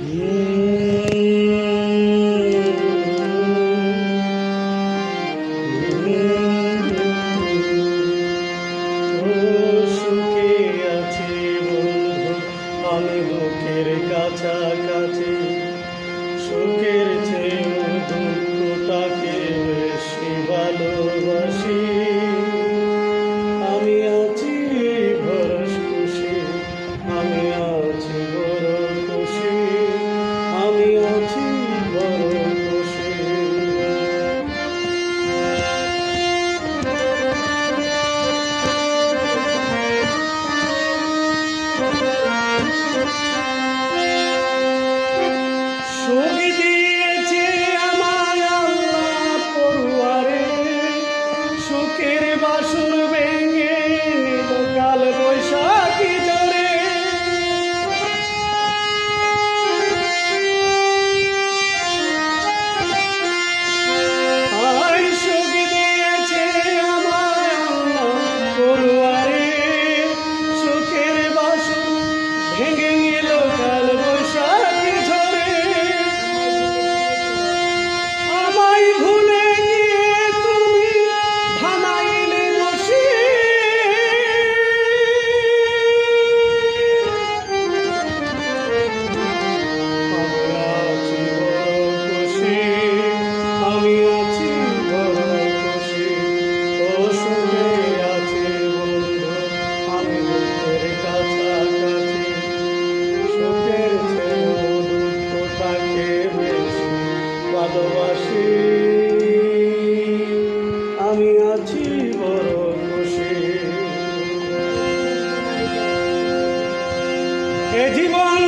আমি দুঃখের কাছাকাছি, সুখের চেয়েও দুঃখটাকে বেশি ভালোবাসি। আমি আছি বড় খুশি, আমি আছি বড় খুশি, আমি আছি বড় খুশি। সুখ দিয়েছে আমায় আল্লাহ পড়ুয়ারে, সুখের বাসর ভেঙে নিল কাল বৈশাখী ঝড়ে। আয় সুখ দিয়েছে আমায় আল্লাহ পড়ুয়ারে, সুখের বাসর ভেঙে নিল কাল বৈশাখী ঝড়ে। আমায় ভুলে গিয়ে তুমি ভানাইলে বসে, আমি আছি বড় খুশি, ও শুনে আছে বন্ধু আমি দুঃখের কাছাকাছি, সুখের চেয়েও দুঃখটাকে বেশি ভালোবাসি। আমি আছি বড় খুশি। এ জীবন